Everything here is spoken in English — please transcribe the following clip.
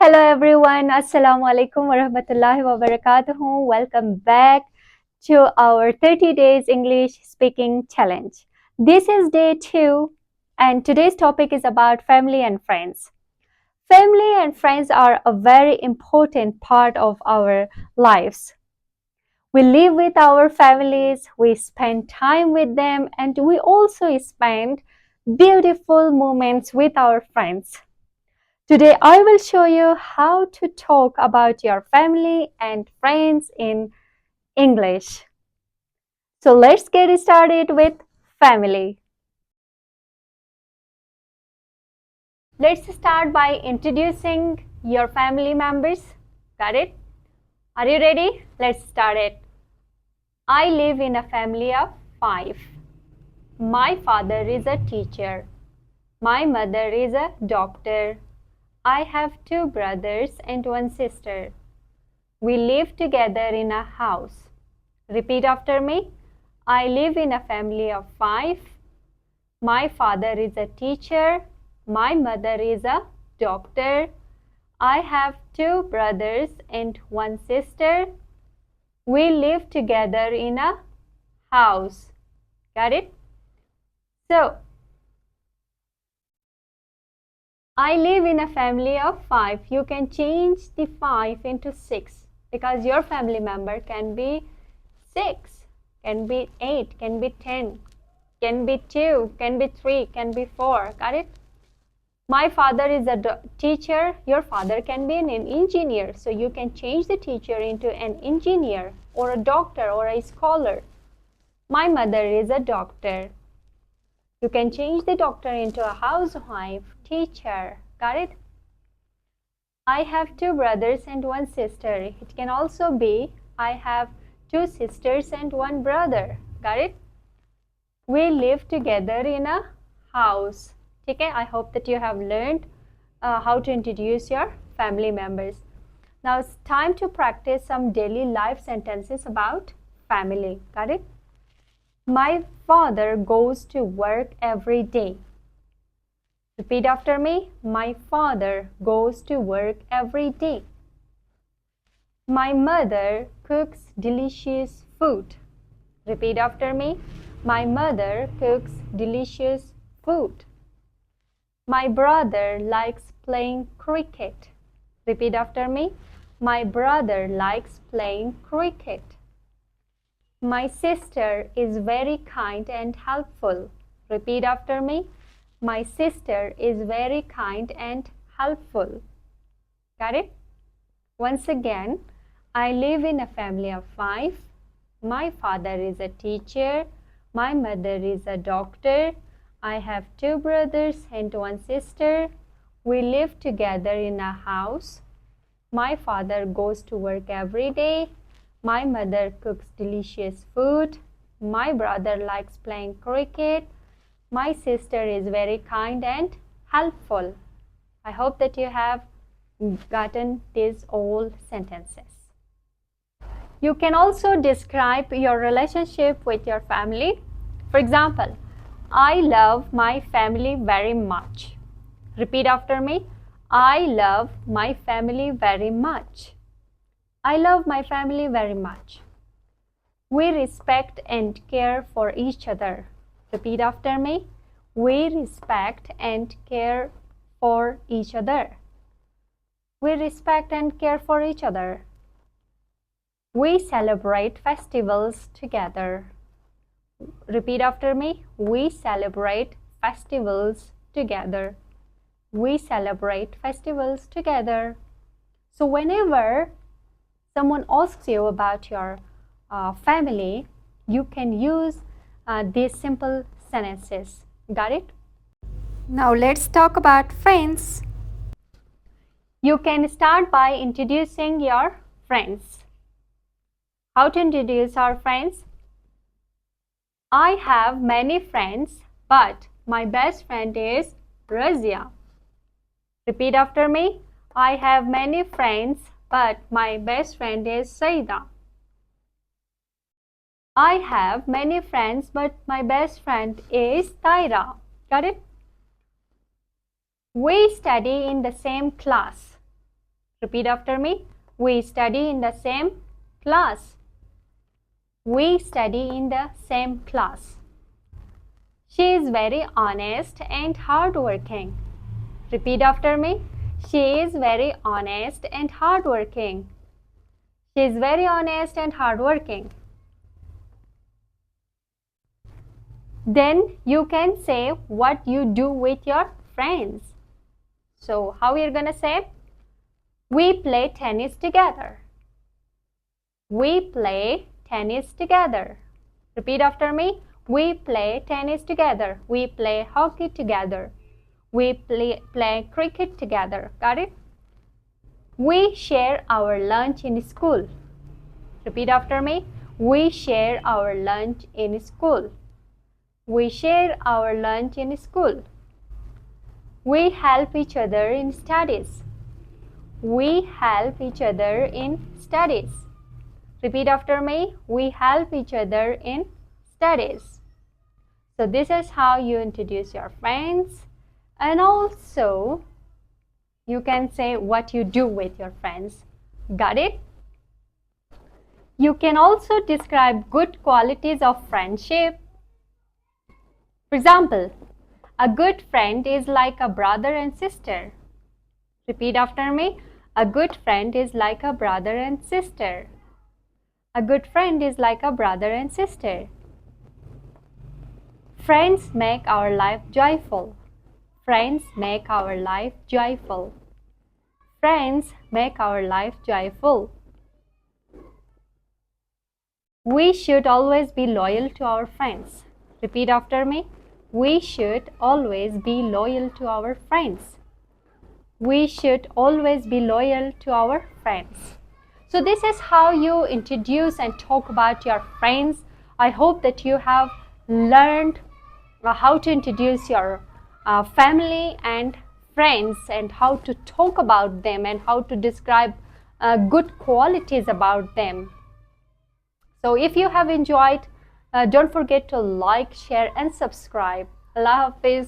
Hello everyone, Assalamu alaikum wa rahmatullahi wa barakatuhu. Welcome back to our 30 days English speaking challenge. This is day 2 and today's topic is about family and friends. Family and friends are a very important part of our lives. We live with our families, we spend time with them, and we also spend beautiful moments with our friends. Today, I will show you how to talk about your family and friends in English. So, let's get started with family. Let's start by introducing your family members. Got it? Are you ready? Let's start it. I live in a family of 5. My father is a teacher. My mother is a doctor. I have 2 brothers and 1 sister. We live together in a house. Repeat after me. I live in a family of 5. My father is a teacher. My mother is a doctor. I have 2 brothers and 1 sister. We live together in a house. Got it? So, I live in a family of 5. You can change the 5 into 6 because your family member can be 6, can be 8, can be 10, can be 2, can be 3, can be 4. Got it? My father is a teacher. Your father can be an engineer. So you can change the teacher into an engineer or a doctor or a scholar. My mother is a doctor. You can change the doctor into a housewife, teacher. Got it? I have 2 brothers and 1 sister. It can also be I have 2 sisters and 1 brother. Got it? We live together in a house. Okay, I hope that you have learned how to introduce your family members. Now it's time to practice some daily life sentences about family. Got it? My father goes to work every day. Repeat after me. My father goes to work every day. My mother cooks delicious food. Repeat after me. My mother cooks delicious food. My brother likes playing cricket. Repeat after me. My brother likes playing cricket. My sister is very kind and helpful. Repeat after me. My sister is very kind and helpful. Got it? Once again, I live in a family of 5. My father is a teacher. My mother is a doctor. I have 2 brothers and 1 sister. We live together in a house. My father goes to work every day. My mother cooks delicious food. My brother likes playing cricket. My sister is very kind and helpful. I hope that you have gotten these all sentences. You can also describe your relationship with your family. For example, I love my family very much. Repeat after me. I love my family very much. I love my family very much. We respect and care for each other. Repeat after me. We respect and care for each other. We respect and care for each other. We celebrate festivals together. Repeat after me. We celebrate festivals together. We celebrate festivals together. So whenever someone asks you about your family, you can use these simple sentences. Got it? Now let's talk about friends. You can start by introducing your friends. How to introduce our friends? I have many friends, but my best friend is Razia. Repeat after me. I have many friends, but my best friend is Saida. I have many friends, but my best friend is Taira. Got it? We study in the same class. Repeat after me. We study in the same class. We study in the same class. She is very honest and hardworking. Repeat after me. She is very honest and hardworking. She is very honest and hardworking. Then you can say what you do with your friends. So how you're gonna say? We play tennis together. We play tennis together. Repeat after me. We play tennis together. We play hockey together. We play cricket together. Got it? We share our lunch in school. Repeat after me. We share our lunch in school. We share our lunch in school. We help each other in studies. We help each other in studies. Repeat after me. We help each other in studies. So this is how you introduce your friends. And also, you can say what you do with your friends. Got it? You can also describe good qualities of friendship. For example, a good friend is like a brother and sister. Repeat after me. A good friend is like a brother and sister. A good friend is like a brother and sister. Friends make our life joyful. Friends make our life joyful. Friends make our life joyful. We should always be loyal to our friends. Repeat after me. We should always be loyal to our friends. We should always be loyal to our friends. So this is how you introduce and talk about your friends. I hope that you have learned how to introduce your family and friends and how to talk about them and how to describe good qualities about them. So if you have enjoyed, don't forget to like, share and subscribe. Allah Hafiz.